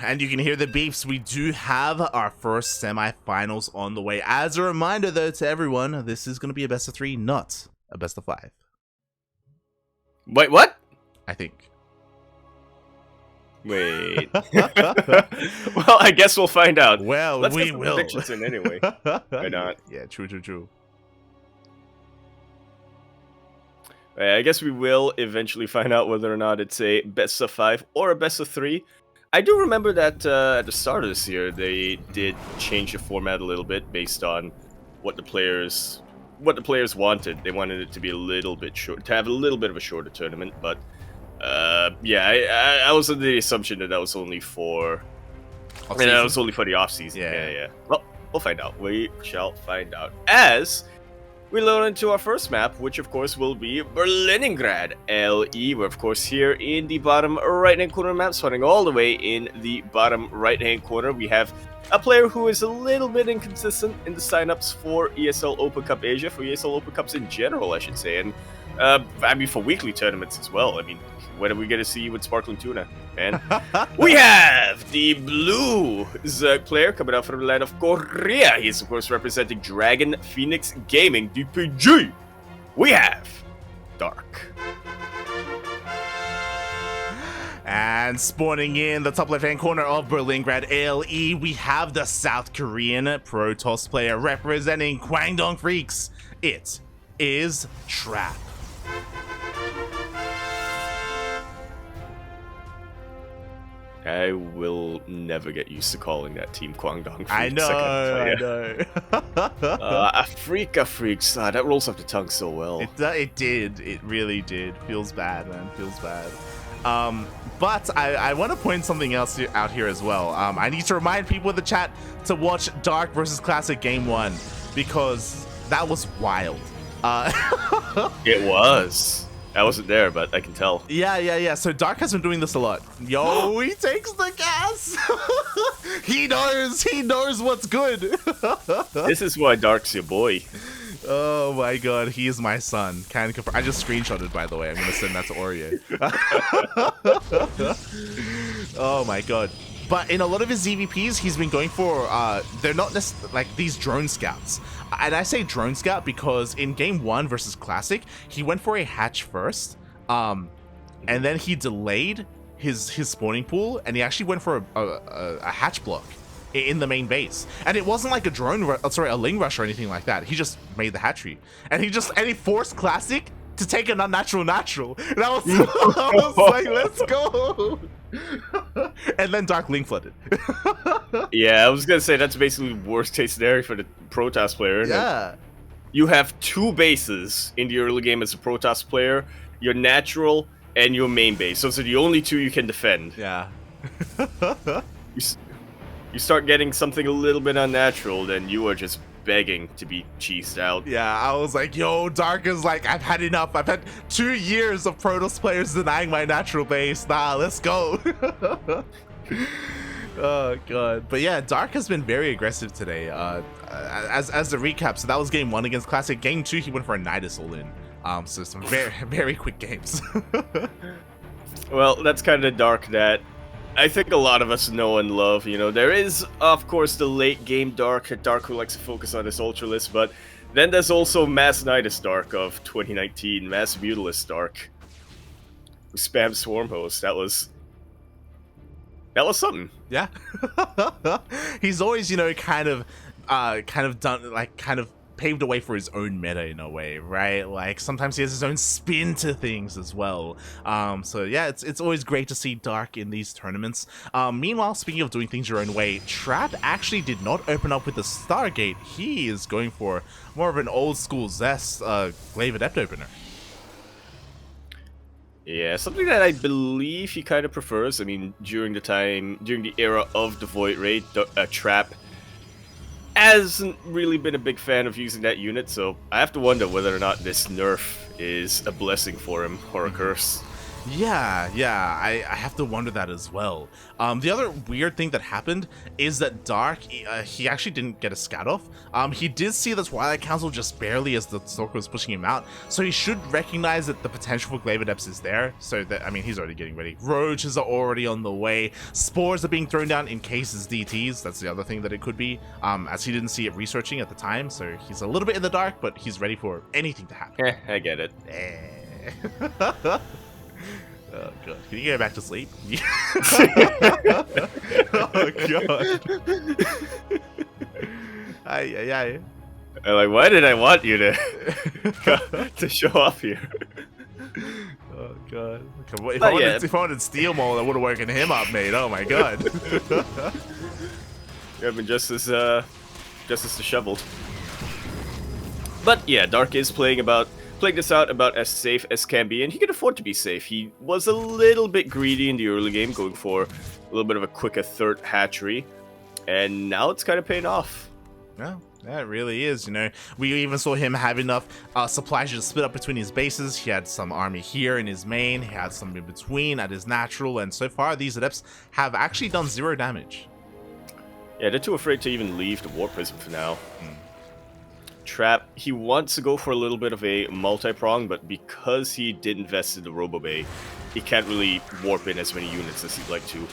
And you can hear the beeps. We do have our first semifinals on the way. As a reminder, though, to everyone, this is going to be a best of 3, not a best of 5. Wait, what? I think. Wait. Well, I guess we'll find out. Well, Let's we get some will. predictions in anyway. Why not? Yeah, true. I guess we will eventually find out whether or not it's a best of 5 or a best of 3. I do remember that at the start of this year, they did change the format a little bit based on what the players wanted. They wanted it to be a little bit short, to have a little bit of a shorter tournament. But yeah, I was under the assumption that was only for, that was only for the off season. Yeah. Well, we'll find out. We shall find out as we load into our first map, which of course will be Berliningrad LE. We're of course here in the bottom right-hand corner map, starting all the way in the bottom right-hand corner. We have a player who is a little bit inconsistent in the signups for ESL Open Cup Asia, for ESL Open Cups in general, I should say, and I mean for weekly tournaments as well. I mean, when are we going to see you with Sparkling Tuna? And we have the blue Zerg player coming out from the land of Korea. He's of course representing Dragon Phoenix Gaming DPG. We have Dark. And spawning in the top left-hand corner of Berlingrad ALE, we have the South Korean Protoss player representing Kwangdong Freaks. It is Trap. I will never get used to calling that team Kwangdong Freaks. I know. A freaks. That rolls off the tongue so well. It did. It really did. Feels bad, man. Feels bad. But I want to point something else out here as well. I need to remind people in the chat to watch Dark versus Classic Game 1 because that was wild. It was. I wasn't there, but I can tell. Yeah. So Dark has been doing this a lot. Yo, he takes the gas. He knows what's good. This is why Dark's your boy. Oh my god, he is my son. Can confirm. I just screenshotted, by the way. I'm gonna send that to Oreo. Oh my god. But in a lot of his EVPs, he's been going for, they're not necessarily like these drone scouts. And I say drone scout because in game 1 versus Classic, he went for a hatch first, and then he delayed his spawning pool, and he actually went for a hatch block in the main base. And it wasn't like a ling rush or anything like that. He just made the hatchery, and he forced Classic to take an unnatural natural. And I was like, let's go. And then Dark Link flooded. Yeah, I was gonna say that's basically worst case scenario for the Protoss player. Yeah. You have 2 bases in the early game as a Protoss player, your natural and your main base. Those are the only 2 you can defend. Yeah. You start getting something a little bit unnatural, then you are just begging to be cheesed out. Yeah, I was like, yo, Dark is like, I've had enough. I've had 2 years of Protoss players denying my natural base. Nah, let's go. Oh god. But yeah, Dark has been very aggressive today. As the recap, so that was game 1 against Classic. Game 2, he went for a Nidus all-in. So some very quick games. Well, that's kind of Dark that I think a lot of us know and love. You know, there is, of course, the late game Dark who likes to focus on his Ultra list, but then there's also Mass Nidus Dark of 2019, Mass Mutalist Dark, who spammed Swarm Host. That was something. Yeah. He's always, you know, kind of paved the way for his own meta in a way, right? Like sometimes he has his own spin to things as well. So yeah, it's always great to see Dark in these tournaments. Meanwhile, speaking of doing things your own way, Trap actually did not open up with the Stargate. He is going for more of an old school Zest Glaive Adept opener. Yeah, something that I believe he kind of prefers. I mean, during the era of the Void Raid, Trap hasn't really been a big fan of using that unit, so I have to wonder whether or not this nerf is a blessing for him or a curse. Yeah, I have to wonder that as well. The other weird thing that happened is that Dark, he actually didn't get a scout off. He did see the Twilight Council just barely as the Stalker was pushing him out, so he should recognize that the potential for Glaive Adepts is there. So that, I mean, he's already getting ready. Roaches are already on the way. Spores are being thrown down in case it's DTs. That's the other thing that it could be, as he didn't see it researching at the time, so he's a little bit in the dark, but he's ready for anything to happen. I get it. Oh god, can you get back to sleep? Oh god. Ay. I'm like, why did I want you to show up here? Oh god. If I wanted Steel Maul, I would have woken him up, mate. Oh my god. Yeah, I've been just as disheveled. But yeah, Dark is playing this out about as safe as can be, and he can afford to be safe. He was a little bit greedy in the early game, going for a little bit of a quicker third hatchery, and now it's kind of paying off. Yeah, it really is. You know, we even saw him have enough supplies to split up between his bases. He had some army here in his main, he had some in between at his natural, and so far these adepts have actually done 0 damage. Yeah, they're too afraid to even leave the War Prism for now. Trap, he wants to go for a little bit of a multi-prong, but because he did invest in the Robo Bay, he can't really warp in as many units as he'd like to.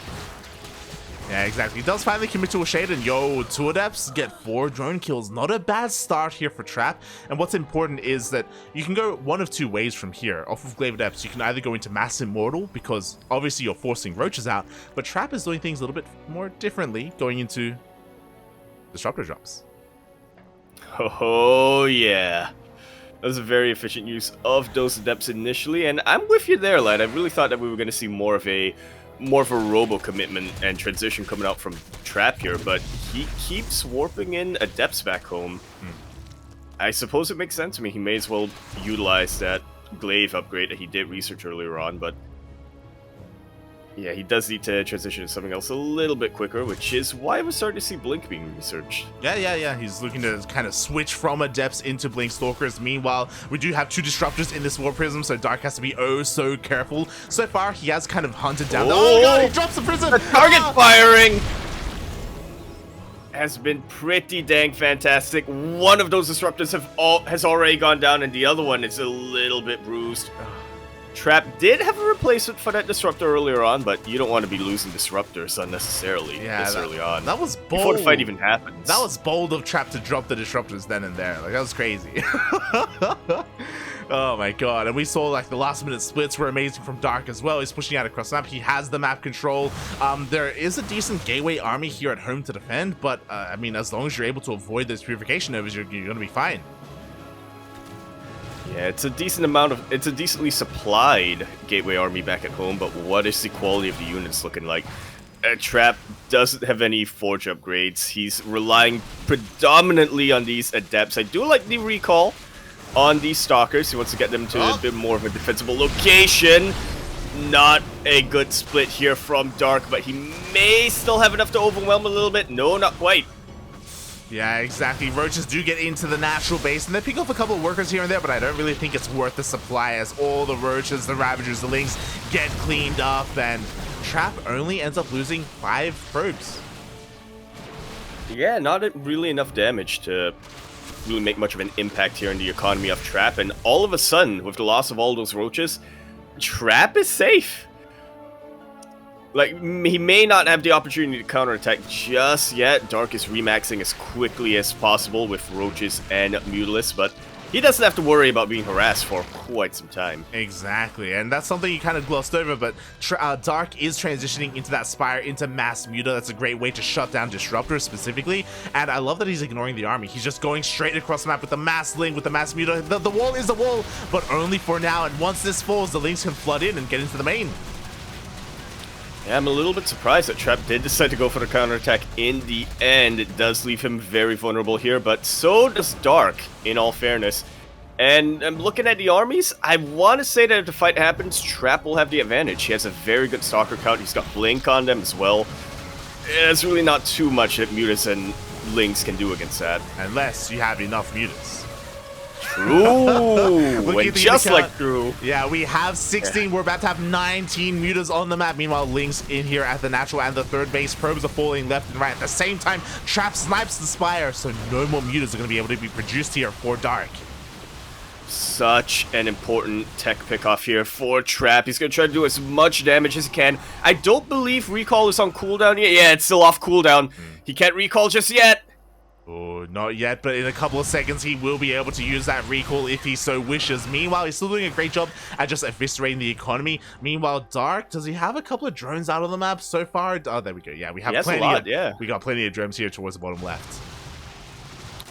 Yeah, exactly. He does finally commit to a shade, and 2 adepts get 4 drone kills. Not a bad start here for Trap. And what's important is that you can go one of 2 ways from here. Off of Glaive Adepts, you can either go into Mass Immortal, because obviously you're forcing roaches out, but Trap is doing things a little bit more differently, going into Disruptor drops. Oh yeah, that was a very efficient use of those adepts initially, and I'm with you there, lad. I really thought that we were going to see more of a robo commitment and transition coming out from Trap here, but he keeps warping in adepts back home. I suppose it makes sense. I mean, he may as well utilize that glaive upgrade that he did research earlier on, but yeah, he does need to transition to something else a little bit quicker, which is why we're starting to see Blink being researched. Yeah. He's looking to kind of switch from Adepts into Blink Stalkers. Meanwhile, we do have 2 Disruptors in this War Prism, so Dark has to be oh so careful. So far, he has kind of hunted down. Oh god, he drops the Prism! The target firing has been pretty dang fantastic. One of those Disruptors has already gone down, and the other one is a little bit bruised. Trap did have a replacement for that Disruptor earlier on, but you don't want to be losing Disruptors unnecessarily this early on. That was bold. Before the fight even happens. That was bold of Trap to drop the Disruptors then and there. Like, that was crazy. Oh my god. And we saw, like, the last minute splits were amazing from Dark as well. He's pushing out across the map. He has the map control. There is a decent gateway army here at home to defend, but, I mean, as long as you're able to avoid those purification overs, you're going to be fine. Yeah, it's a decently supplied gateway army back at home, but what is the quality of the units looking like? Trap doesn't have any forge upgrades. He's relying predominantly on these adepts. I do like the recall on these stalkers. He wants to get them to a bit more of a defensible location. Not a good split here from Dark, but he may still have enough to overwhelm a little bit. No, not quite. Yeah, exactly. Roaches do get into the natural base, and they pick up a couple of workers here and there, but I don't really think it's worth the supply as all the Roaches, the Ravagers, the Lynx get cleaned up, and Trap only ends up losing 5 probes. Yeah, not really enough damage to really make much of an impact here in the economy of Trap, and all of a sudden, with the loss of all those Roaches, Trap is safe. Like, he may not have the opportunity to counterattack just yet. Dark is remaxing as quickly as possible with Roaches and Mutalisk, but he doesn't have to worry about being harassed for quite some time. Exactly, and that's something you kind of glossed over, but Dark is transitioning into that Spire, into Mass Muta. That's a great way to shut down Disruptors specifically, and I love that he's ignoring the army. He's just going straight across the map with the Mass Link, with the Mass Muta. The wall is the wall, but only for now, and once this falls, the Lynx can flood in and get into the main. Yeah, I'm a little bit surprised that Trap did decide to go for the counterattack in the end. It does leave him very vulnerable here, but so does Dark, in all fairness. And I'm looking at the armies. I want to say that if the fight happens, Trap will have the advantage. He has a very good Stalker count. He's got Blink on them as well. There's really not too much that Mutas and Lynx can do against that. Unless you have enough Mutas. True. Looking Went at the just account, like through. Yeah, we have 16. We're about to have 19 mutas on the map. Meanwhile, Link's in here at the natural and the third base. Probes are falling left and right. At the same time, Trap snipes the Spire, so no more mutas are going to be able to be produced here for Dark. Such an important tech pick off here for Trap. He's going to try to do as much damage as he can. I don't believe recall is on cooldown yet. Yeah, it's still off cooldown. He can't recall just yet. Oh, not yet, but in a couple of seconds, he will be able to use that recall if he so wishes. Meanwhile, he's still doing a great job at just eviscerating the economy. Meanwhile, Dark, does he have a couple of drones out on the map so far? Oh, there we go. Yeah, we have plenty. We got plenty of drones here towards the bottom left.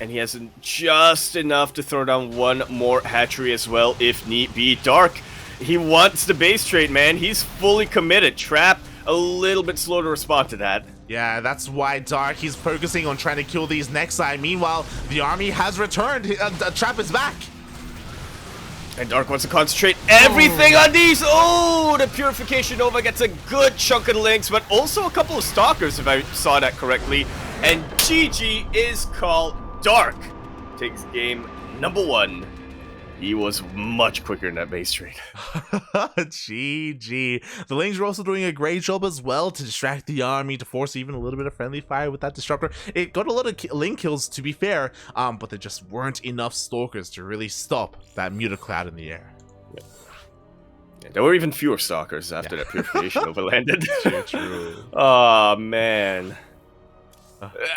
And he has just enough to throw down one more hatchery as well, if need be. Dark, he wants the base trade, man. He's fully committed. Trap, a little bit slow to respond to that. Yeah, that's why Dark, he's focusing on trying to kill these Nexi. Meanwhile, the army has returned. Trap is back. And Dark wants to concentrate everything on these. Oh, the Purification Nova gets a good chunk of the links, but also a couple of Stalkers, if I saw that correctly. And GG is called. Dark takes game number 1. He was much quicker in that base trade. GG. The Lings are also doing a great job as well to distract the army, to force even a little bit of friendly fire with that Disruptor. It got a lot of Link kills, to be fair, but there just weren't enough Stalkers to really stop that Muta Cloud in the air. Yeah, there were even fewer Stalkers after that Purification Nova landed. True. Oh, man.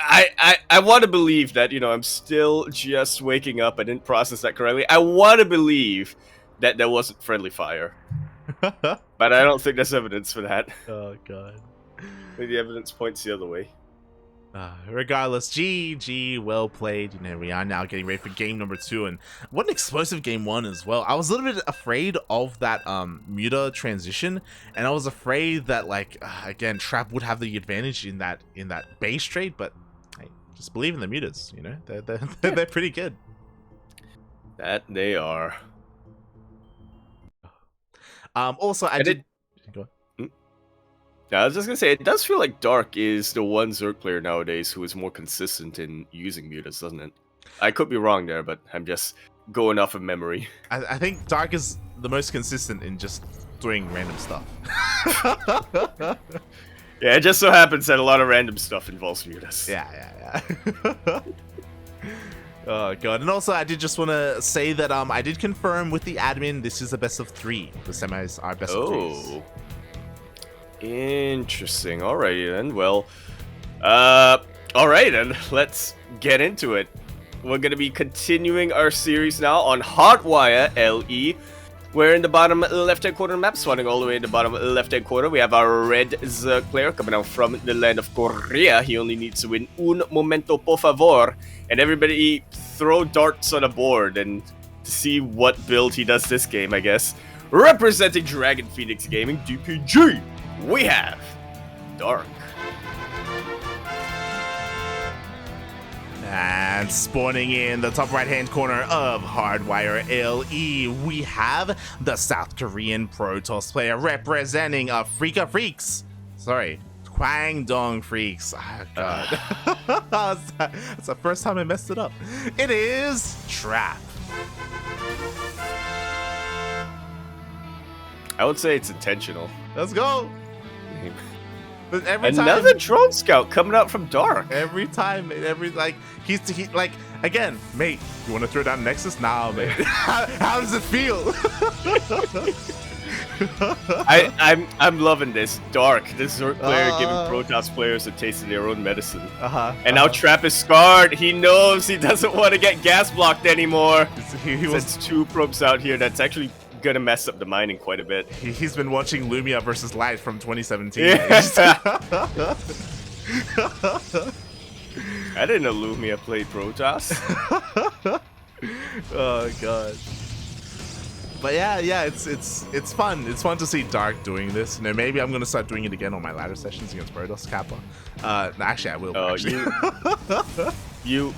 I want to believe that, you know, I'm still just waking up. I didn't process that correctly. I want to believe that there wasn't friendly fire. But I don't think there's evidence for that. Oh, God. Maybe the evidence points the other way. Regardless, GG, well played. You know, we are now getting ready for game number 2, and what an explosive game 1 as well. I was a little bit afraid of that Muta transition, and I was afraid that, like, again, Trap would have the advantage in that base trade, but hey, just believe in the Mutas. You know, they're pretty good. That they are. Also, I did. Go on. Yeah, I was just gonna say, it does feel like Dark is the one Zerg player nowadays who is more consistent in using mutas, doesn't it? I could be wrong there, but I'm just going off of memory. I think Dark is the most consistent in just doing random stuff. Yeah, it just so happens that a lot of random stuff involves mutas. Yeah. Oh, God. And also, I did just want to say that I did confirm with the admin this is a best of 3. The semis are best of 3s. Interesting. Alrighty then. Well, alright then. Let's get into it. We're gonna be continuing our series now on Hardwire LE. We're in the bottom left-hand corner map, spawning all the way in the bottom left-hand corner. We have our red Zerg player coming out from the land of Korea. He only needs to win un momento por favor. And everybody throw darts on a board and see what build he does this game, I guess. Representing Dragon Phoenix Gaming, DPG, we have Dark. And spawning in the top right-hand corner of Hardwire LE, we have the South Korean Protoss player representing Afrika Freaks. Sorry, Kwangdong Freaks. Oh, God. That's the first time I messed it up. It is Trap. I would say it's intentional. Let's go. But Another drone scout coming out from Dark. Every time, he's like, again, mate, you want to throw down Nexus? Nah, mate. How does it feel? I'm loving this. Dark, this Zerg player giving Protoss players a taste of their own medicine. And now Trap is scarred. He knows he doesn't want to get gas blocked anymore. He sends 2 probes out here. That's actually gonna mess up the mining quite a bit. He's been watching Lumia versus Light from 2017. Yeah. I didn't know Lumia played Protoss. Oh, God. But yeah, it's fun. It's fun to see Dark doing this. You know, maybe I'm gonna start doing it again on my ladder sessions against Protoss Kappa. Actually, I will. Actually. You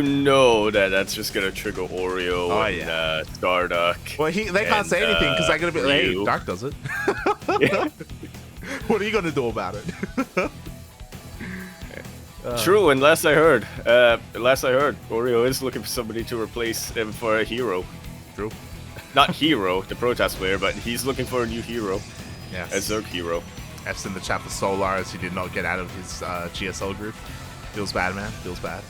know that's just gonna trigger Oreo and Starduck. Well, they can't say anything because I'm gonna be like, hey, Dark does it. What are you gonna do about it? True, and last I heard, Oreo is looking for somebody to replace him for a hero. True. Not hero, the protest player, but he's looking for a new hero. Yes. A Zerg hero. F's in the chat for Solar as he did not get out of his GSL group. Feels bad, man. Feels bad.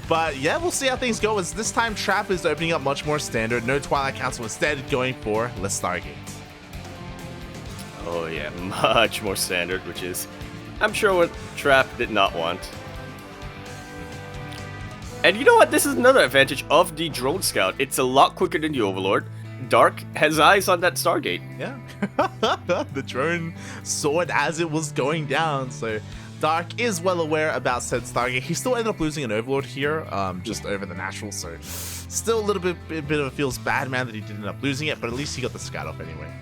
But yeah, we'll see how things go. As this time, Trap is opening up much more standard. No Twilight Council, instead going for Let's Stargate. Oh yeah, much more standard, which is, I'm sure, what Trap did not want. And you know what? This is another advantage of the Drone Scout. It's a lot quicker than the Overlord. Dark has eyes on that Stargate. Yeah. The drone saw it as it was going down, so Dark is well aware about said Stargate. He still ended up losing an Overlord here, just over the natural, so still a little bit of a feels bad, man, that he did end up losing it, but at least he got the Scout off anyway.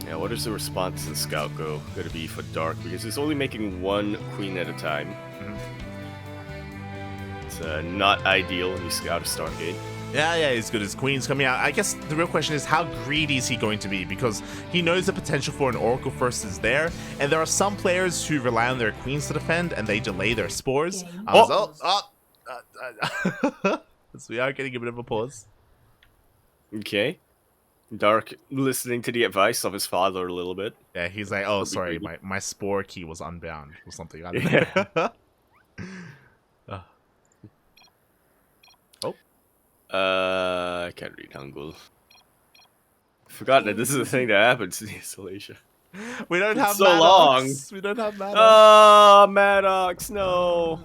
Yeah, what is the response to the Scout going to be for Dark? Because he's only making one Queen at a time. Mm-hmm. It's not ideal when you Scout a Stargate. Yeah, he's good. His Queen's coming out. I guess the real question is, how greedy is he going to be? Because he knows the potential for an Oracle first is there, and there are some players who rely on their Queens to defend, and they delay their spores. So we are getting a bit of a pause. Okay. Dark listening to the advice of his father a little bit. Yeah, he's like, oh, sorry, my spore key was unbound or something. I don't know. I can't read Hangul. Forgot that this is a thing that happens in ESL Asia. We don't have so Maddox. long. We don't have Maddox. Oh, Maddox, no.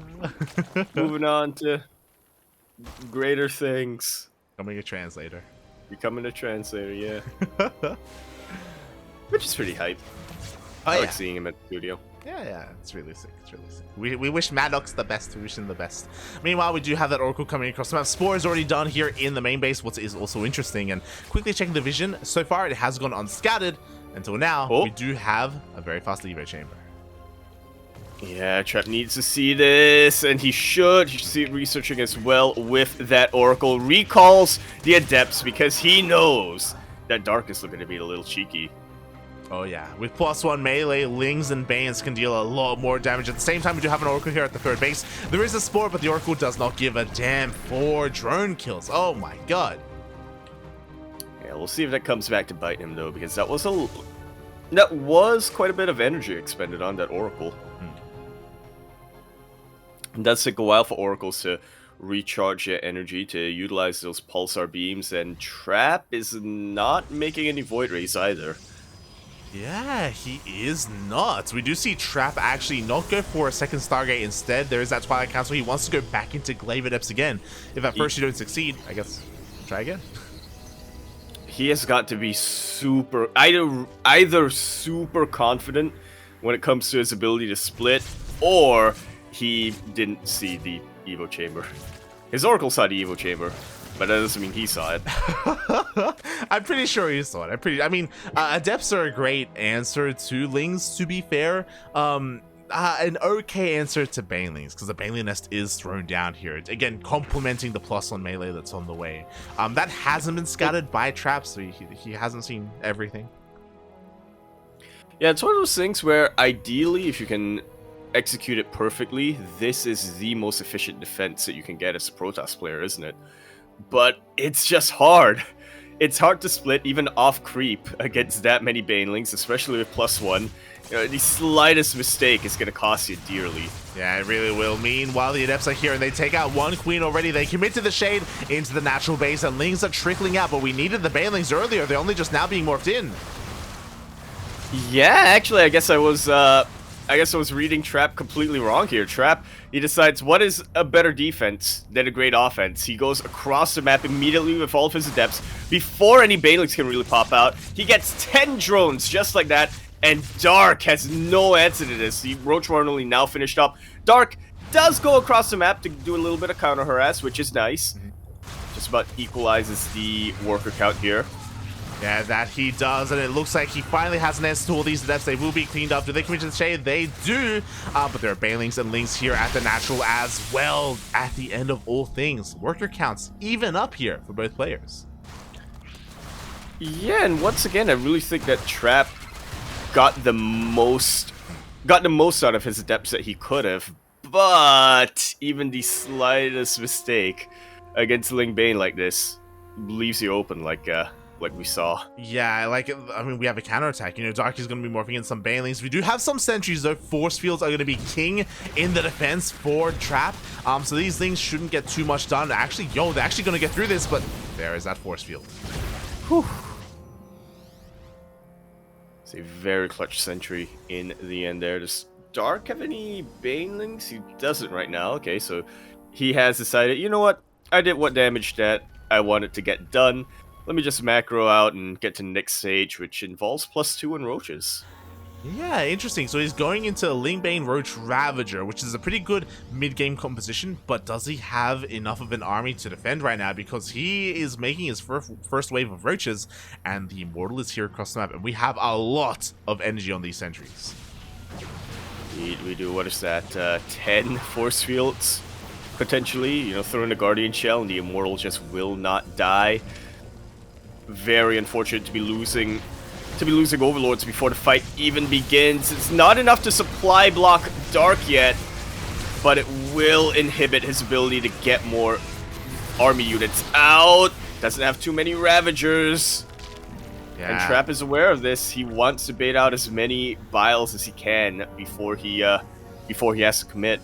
Moving on to greater things. Becoming a translator. Becoming a translator, yeah. Which is pretty hype. Oh, I like seeing him at the studio. Yeah, it's really sick. It's really sick. We wish Maddox the best. We wish him the best. Meanwhile, we do have that Oracle coming across the map. Spore is already done here in the main base, what is also interesting. And quickly checking the vision, so far it has gone unscattered. Until now, we do have a very fast Evo chamber. Yeah, Trap needs to see this, and he should. You should see it researching as well with that Oracle. Recalls the Adepts because he knows that Dark is looking to be a little cheeky. Oh yeah, with +1 melee, Lings and Banes can deal a lot more damage. At the same time, we do have an Oracle here at the third base. There is a Spore, but the Oracle does not give a damn. 4 drone kills. Oh my god. Yeah, we'll see if that comes back to bite him though, because that was quite a bit of energy expended on that Oracle. It does take a while for Oracles to recharge their energy, to utilize those pulsar beams, and Trap is not making any Void Rays either. Yeah, he is not. We do see Trap actually not go for a second Stargate. Instead, there is that Twilight Council. He wants to go back into Glaive Adepts again. If at first you don't succeed, I guess try again. He has got to be either super confident when it comes to his ability to split, or he didn't see the Evo Chamber. His Oracle saw the Evo Chamber, but that doesn't mean he saw it. I'm pretty sure he saw it. Adepts are a great answer to Lings, to be fair. An okay answer to Banelings, because the Baneling Nest is thrown down here. Again, complementing the +1 melee that's on the way. That hasn't been scouted by Trap, so he hasn't seen everything. Yeah, it's one of those things where ideally, if you can execute it perfectly, this is the most efficient defense that you can get as a Protoss player, isn't it? But it's just hard. It's hard to split even off creep against that many Banelings, especially with +1. You know, the slightest mistake is going to cost you dearly. Yeah, it really will. Meanwhile, the Adepts are here and they take out one Queen already. They commit to the Shade into the natural base, and Lings are trickling out, but we needed the Banelings earlier. They're only just now being morphed in. Yeah, actually, I guess I was reading Trap completely wrong here. Trap, he decides what is a better defense than a great offense. He goes across the map immediately with all of his Adepts. Before any Banelings can really pop out, he gets 10 drones just like that, and Dark has no answer to this. The Roach Warren only now finished up. Dark does go across the map to do a little bit of counter harass, which is nice. Just about equalizes the worker count here. Yeah, that he does, and it looks like he finally has an answer to all these Adepts. They will be cleaned up. Do they commit to the Shade? They do, but there are Banelings and Lings here at the natural as well. At the end of all things, worker counts even up here for both players. Yeah, and once again, I really think that Trap got the most out of his adepts that he could have, but even the slightest mistake against Ling Bane like this leaves you open, like we saw. Yeah, like, I mean, we have a counterattack. You know, Dark is going to be morphing in some Banelings. We do have some sentries, though. Force fields are going to be king in the defense for Trap. So these things shouldn't get too much done. Actually, they're actually going to get through this, but there is that force field. Whew. It's a very clutch sentry in the end there. Does Dark have any Banelings? He doesn't right now. Okay, so he has decided, you know what? I did what damage that I wanted to get done. Let me just macro out and get to next stage, which involves +2 in Roaches. Yeah, interesting. So he's going into Lingbane Roach Ravager, which is a pretty good mid-game composition, but does he have enough of an army to defend right now? Because he is making his first wave of Roaches, and the Immortal is here across the map, and we have a lot of energy on these sentries. Indeed, we do. What is that? 10 force fields, potentially. You know, throw in a Guardian Shell, and the Immortal just will not die. Very unfortunate to be losing Overlords before the fight even begins. It's not enough to supply block Dark yet, but it will inhibit his ability to get more army units out. Doesn't have too many Ravagers. Yeah. And Trap is aware of this. He wants to bait out as many Biles as he can before he has to commit.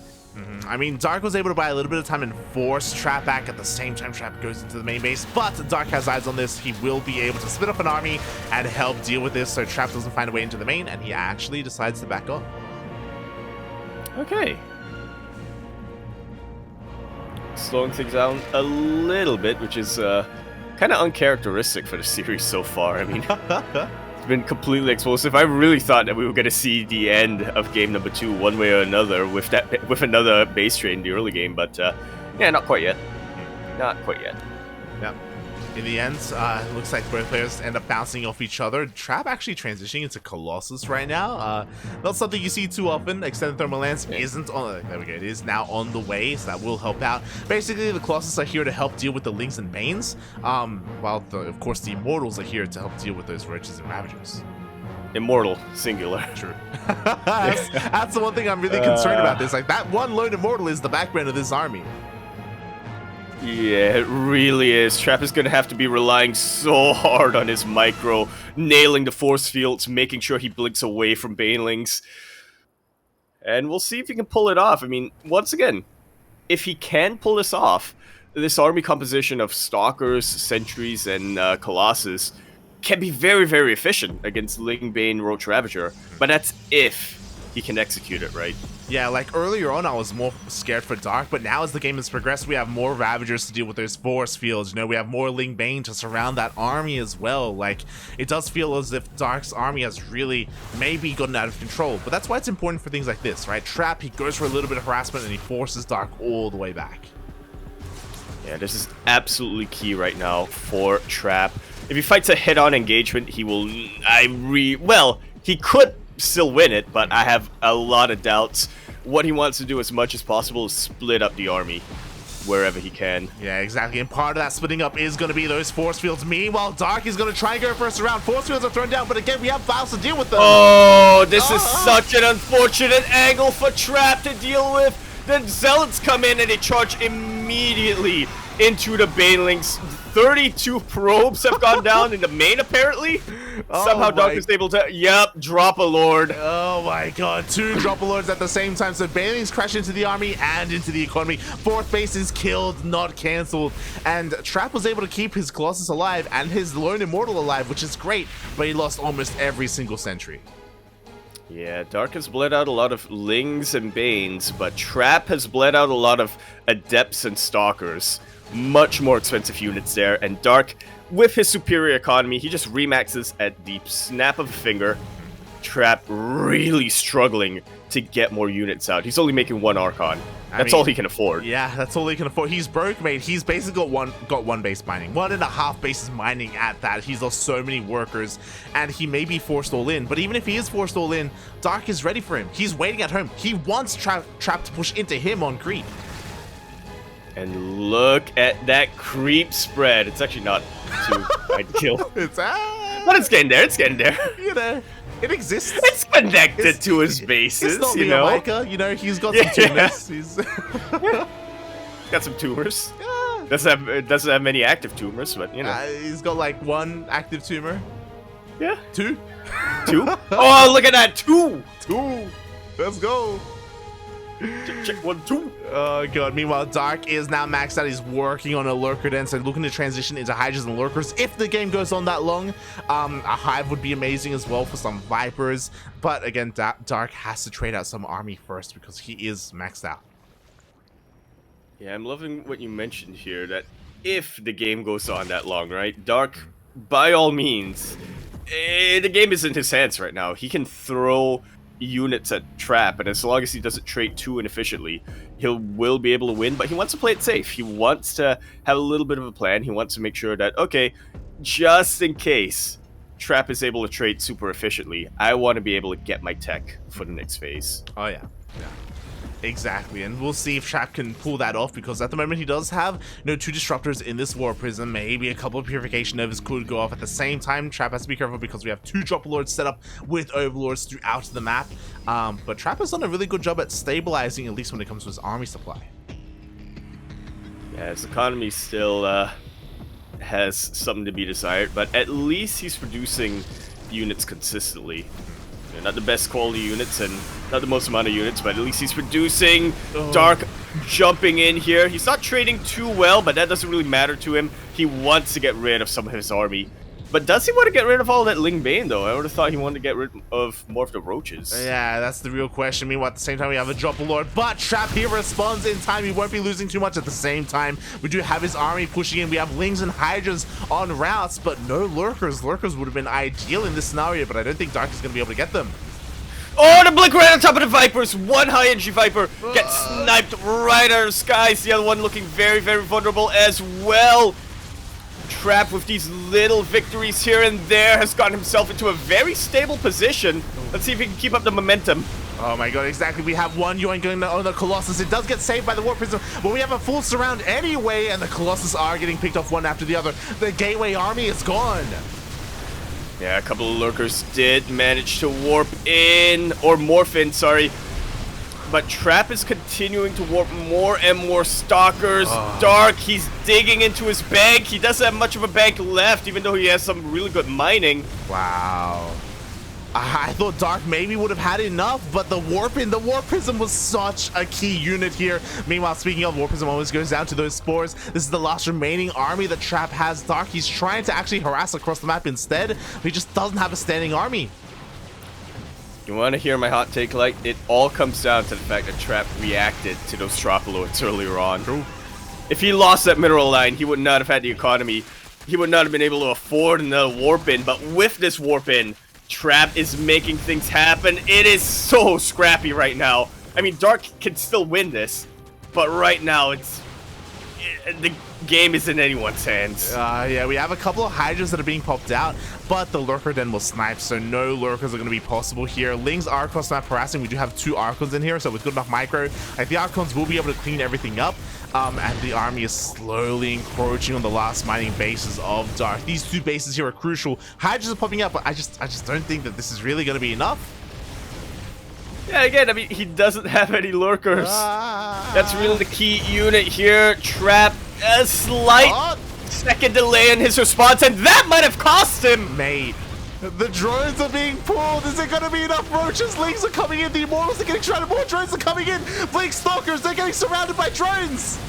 I mean, Dark was able to buy a little bit of time and force Trap back at the same time Trap goes into the main base, but Dark has eyes on this. He will be able to split up an army and help deal with this so Trap doesn't find a way into the main, and he actually decides to back up. Okay. Slowing things down a little bit, which is kind of uncharacteristic for the series so far. I mean... It's been completely explosive. I really thought that we were going to see the end of game number 2 one way or another with another base trade in the early game, but yeah, not quite yet. Not quite yet. Yep. In the end, it looks like both players end up bouncing off each other. Trap actually transitioning into Colossus right now. Not something you see too often. Extended Thermal Lance isn't on. There we go. It is now on the way, so that will help out. Basically, the Colossus are here to help deal with the Lings and Banes, while of course the Immortals are here to help deal with those Roaches and Ravagers. Immortal, singular. True. That's the one thing I'm really concerned about. This, like, that one lone Immortal is the backbone of this army. Yeah, it really is. Trap is going to have to be relying so hard on his micro, nailing the force fields, making sure he blinks away from Banelings. And we'll see if he can pull it off. I mean, once again, if he can pull this off, this army composition of Stalkers, Sentries, and Colossus can be very, very efficient against Lingbane Roach Ravager. But that's if he can execute it, right? Yeah, like earlier on, I was more scared for Dark, but now as the game has progressed, we have more Ravagers to deal with those force fields. You know, we have more Ling Bane to surround that army as well. Like, it does feel as if Dark's army has really maybe gotten out of control, but that's why it's important for things like this, right? Trap, he goes for a little bit of harassment and he forces Dark all the way back. Yeah, this is absolutely key right now for Trap. If he fights a head-on engagement, he will... well, he could still win it, but I have a lot of doubts. What he wants to do as much as possible is split up the army wherever he can. Yeah, exactly. And part of that splitting up is going to be those force fields. Meanwhile, Dark is going to try and go first round. Force fields are thrown down, but again, we have Biles to deal with them. Oh, this is such an unfortunate angle for Trap to deal with. Then Zealots come in and they charge immediately into the Banelings. 32 probes have gone down in the main, apparently. Somehow Dark is able to, drop a Lord. Oh my god, 2 drop a Lords at the same time. So Banelings crash into the army and into the economy. 4th base is killed, not cancelled. And Trap was able to keep his Colossus alive and his lone Immortal alive, which is great, but he lost almost every single sentry. Yeah, Dark has bled out a lot of Lings and Banes, but Trap has bled out a lot of Adepts and Stalkers. Much more expensive units there, and Dark, with his superior economy, he just remaxes at the snap of a finger. Trap really struggling to get more units out. He's only making 1 Archon. That's all he can afford. Yeah, that's all he can afford. He's broke, mate. He's basically got one base mining. 1.5 bases mining at that. He's lost so many workers, and he may be forced all in. But even if he is forced all in, Dark is ready for him. He's waiting at home. He wants Trap to push into him on creep. And look at that creep spread. It's actually not too ideal. But it's getting there. It's getting there. You know. It exists. It's connected to his bases, It's not you know? Mika, you know, he's got some tumors. He's Got some tumors. yeah. Doesn't have many active tumors, but you know. He's got like 1 active tumor. Yeah. 2. 2? Oh, look at that! 2! 2. Let's go. Check 1, 2. Oh god. Meanwhile, Dark is now maxed out. He's working on a lurker den, so looking to transition into Hydras and lurkers. If the game goes on that long, a hive would be amazing as well for some vipers. But again, Dark has to trade out some army first because he is maxed out. Yeah, I'm loving what you mentioned here, that if the game goes on that long, right? Dark, by all means, the game is in his hands right now. He can throw units at Trap, and as long as he doesn't trade too inefficiently, will be able to win, but he wants to play it safe. He wants to have a little bit of a plan. He wants to make sure that, okay, just in case Trap is able to trade super efficiently, I want to be able to get my tech for the next phase. Oh yeah. Exactly, and we'll see if Trap can pull that off, because at the moment he does have, you know, 2 disruptors in this War Prism. Maybe a couple of Purification Novas could go off at the same time. Trap has to be careful because we have 2 Drop Lords set up with Overlords throughout the map. But Trap has done a really good job at stabilizing, at least when it comes to his army supply. Yeah, his economy still has something to be desired, but at least he's producing units consistently. Not the best quality units and not the most amount of units, but at least he's producing. Dark jumping in here. He's not trading too well, but that doesn't really matter to him. He wants to get rid of some of his army. But does he want to get rid of all that Ling Bane, though? I would have thought he wanted to get rid of more of the roaches. Yeah, that's the real question. Meanwhile, at the same time, we have a Drop Lord, but Trap here responds in time. He won't be losing too much at the same time. We do have his army pushing in. We have Lings and Hydras on routes, but no Lurkers. Lurkers would have been ideal in this scenario, but I don't think Dark is going to be able to get them. Oh, the blink right on top of the Vipers. 1 high energy Viper gets sniped right out of the skies. The other one looking very, very vulnerable as well. Trap with these little victories here and there has gotten himself into a very stable position. Let's see if he can keep up the momentum. Oh my god, exactly. We have 1 Yoin going on the Colossus. It does get saved by the War Prism, but we have a full surround anyway, and the Colossus are getting picked off one after the other. The Gateway army is gone. Yeah, a couple of lurkers did manage to warp in, or morph in, sorry. But Trap is continuing to warp more and more stalkers. Dark, he's digging into his bank. He doesn't have much of a bank left, even though he has some really good mining. Wow. I thought Dark maybe would have had enough, but the War Prism was such a key unit here. Meanwhile, speaking of, War Prism always goes down to those spores. This is the last remaining army that Trap has. Dark, he's trying to actually harass across the map instead, but he just doesn't have a standing army. You want to hear my hot take, Light? It all comes down to the fact that Trap reacted to those Tropaloids earlier on. True. If he lost that mineral line, he would not have had the economy. He would not have been able to afford another warp in, but with this warp in, Trap is making things happen. It is so scrappy right now. I mean, Dark can still win this, but right now the game is in anyone's hands. Yeah, we have a couple of Hydras that are being popped out, but the Lurker Den will snipe, so no Lurkers are going to be possible here. Lings are across map harassing. We do have 2 Archons in here, so with good enough micro, like, the Archons will be able to clean everything up. And the army is slowly encroaching on the last mining bases of Dark. These 2 bases here are crucial. Hydras are popping up, but I just don't think that this is really going to be enough. Yeah, again, I mean, he doesn't have any lurkers. That's really the key unit here. Trap, a slight second delay in his response, and that might have cost him. Mate, the drones are being pulled. Is it going to be enough roaches? Lings are coming in. The Immortals are getting shrouded. More drones are coming in. Blink Stalkers, they're getting surrounded by drones.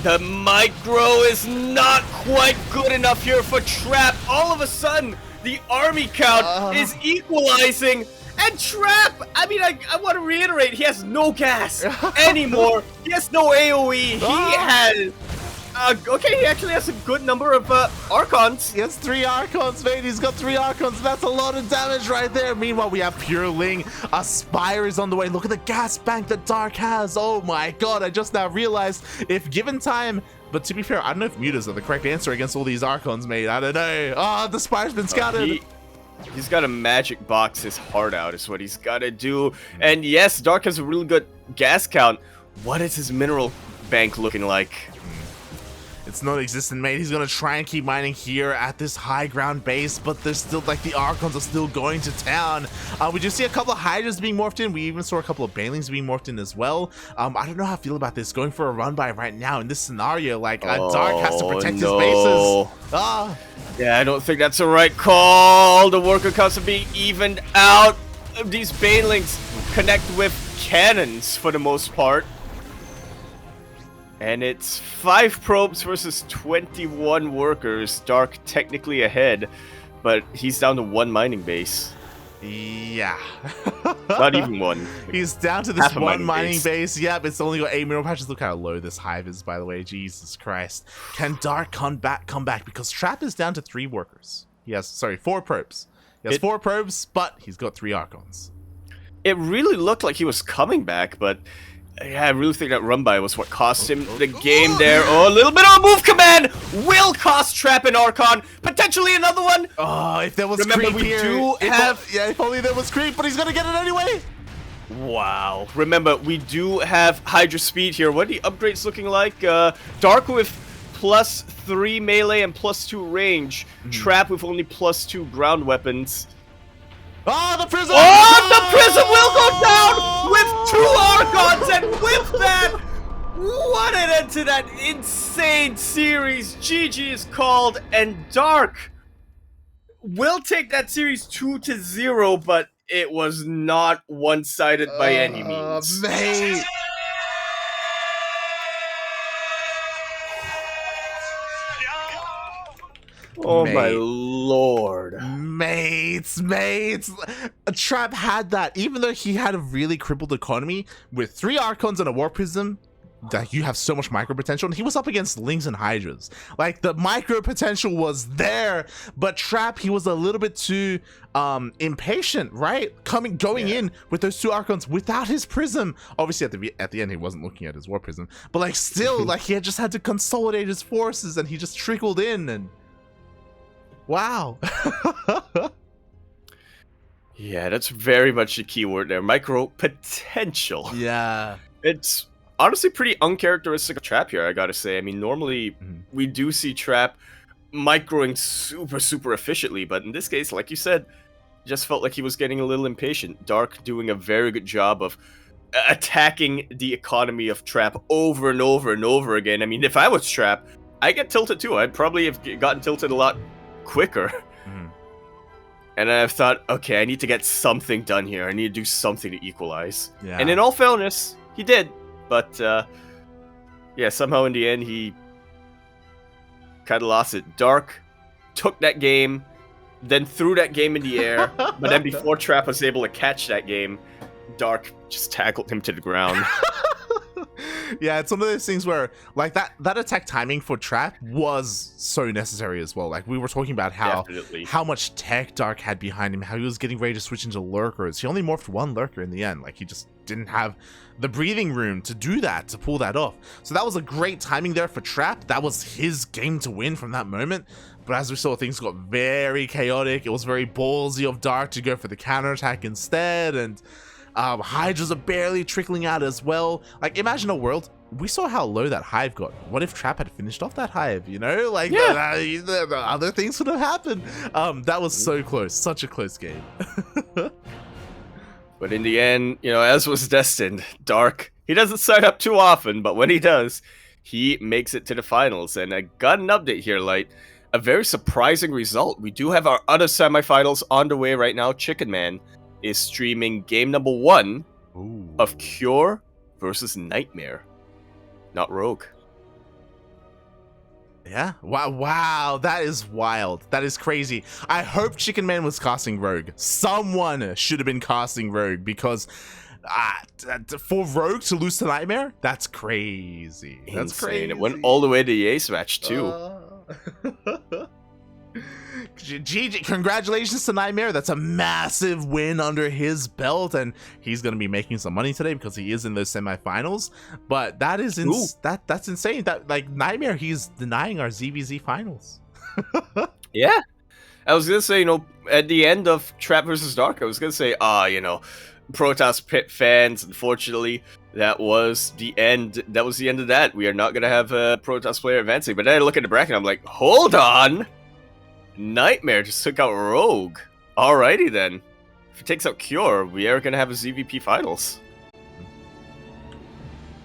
The micro is not quite good enough here for Trap. All of a sudden, the army count is equalizing. And Trap, I mean, I want to reiterate, he has no gas anymore. He has no AoE. He has... okay, he actually has a good number of Archons. He has 3 Archons, mate. He's got 3 Archons. That's a lot of damage right there. Meanwhile, we have Pure Ling. A Spire is on the way. Look at the gas bank that Dark has. Oh my god, I just now realized, if given time... But to be fair, I don't know if mutas are the correct answer against all these Archons, mate. I don't know. The Spire's been scouted. He's got to magic box his heart out is what he's got to do. And yes, Dark has a really good gas count. What is his mineral bank looking like? It's non-existent, mate. He's gonna try and keep mining here at this high ground base, but there's still, like, the Archons are still going to town. We do see a couple of Hydras being morphed in. We even saw a couple of Banelings being morphed in as well. I don't know how I feel about this. Going for a run by right now in this scenario, like, Dark has to protect his bases. Yeah, I don't think that's the right call. The worker counts are being evened out. These Banelings connect with cannons for the most part. And it's 5 probes versus 21 workers. Dark technically ahead, but he's down to 1 mining base. Yeah. Not even 1. He's down to this 1 mining base. Yep, it's only got 8 mineral patches. Look how low this hive is, by the way. Jesus Christ. Can Dark come back? Because Trap is down to 3 workers. He has, 4 probes. He has 4 probes, but he's got 3 Archons. It really looked like he was coming back, but yeah, I really think that run by was what cost him the game there. Oh, a little bit of a move command will cost Trap an Archon. Potentially another one. Oh, if there was Remember, creep we here. do have... if only there was creep, but he's going to get it anyway. Wow. Remember, we do have Hydra speed here. What are the upgrades looking like? Dark with +3 melee and +2 range. Trap with only +2 ground weapons. Oh, the prism! Oh, the prism will go down with 2 Archons, and with that, what an end to that insane series. GG is called, and Dark will take that series 2-0, but it was not one-sided by any means. Mate. Oh my lord. Mates. Trap had that. Even though he had a really crippled economy, with 3 Archons and a War Prism, that you have so much micro potential, and he was up against Lings and Hydras. Like, the micro potential was there, but Trap, he was a little bit too impatient, right? Going in with those 2 Archons without his Prism. Obviously at the end he wasn't looking at his War Prism, but like still, like, he had just had to consolidate his forces, and he just trickled in, and wow. Yeah, that's very much the key word there. Micro potential. Yeah. It's honestly pretty uncharacteristic of Trap here, I gotta say. I mean, normally we do see Trap microing super efficiently, but in this case, like you said, just felt like he was getting a little impatient. Dark doing a very good job of attacking the economy of Trap over and over and over again. I mean, if I was Trap, I'd get tilted too. I'd probably have gotten tilted a lot quicker. And I've thought, okay, I need to get something done here. I need to do something to equalize. Yeah. And in all fairness, he did. But yeah, somehow in the end, he kind of lost it. Dark took that game, then threw that game in the air. But then before Trap was able to catch that game, Dark just tackled him to the ground. Yeah, it's one of those things where, like, that attack timing for Trap was so necessary as well. Like, we were talking about how much tech Dark had behind him, how he was getting ready to switch into lurkers. He only morphed 1 lurker in the end. Like, he just didn't have the breathing room to do that, to pull that off. So that was a great timing there for Trap. That was his game to win from that moment. But as we saw, things got very chaotic. It was very ballsy of Dark to go for the counterattack instead, and Hydras are barely trickling out as well. Like, imagine a world, we saw how low that hive got. What if Trap had finished off that hive, you know? Like, the other things would have happened. That was so close, such a close game. But in the end, you know, as was destined, Dark, he doesn't sign up too often, but when he does, he makes it to the finals. And I got an update here, Light. A very surprising result. We do have our other semifinals on the way right now. Chicken Man is streaming game number 1 of Cure versus Nightmare, not Rogue. Yeah. Wow. That is wild. That is crazy. I hope Chicken Man was casting Rogue. Someone should have been casting Rogue, because for Rogue to lose to Nightmare, that's crazy. That's Insane. crazy. It went all the way to the ace match too. GG, congratulations to Nightmare. That's a massive win under his belt, and he's gonna be making some money today because he is in those semifinals. But that is that's insane. That, like, Nightmare, he's denying our ZVZ finals. Yeah, I was gonna say, you know, at the end of Trap versus Dark, I was gonna say, you know, Protoss Pit fans, unfortunately, that was the end. That was the end of that. We are not gonna have a Protoss player advancing. But then I look at the bracket, I'm like, hold on, Nightmare just took out Rogue. Alrighty then. If he takes out Cure, we are gonna have a ZVP finals.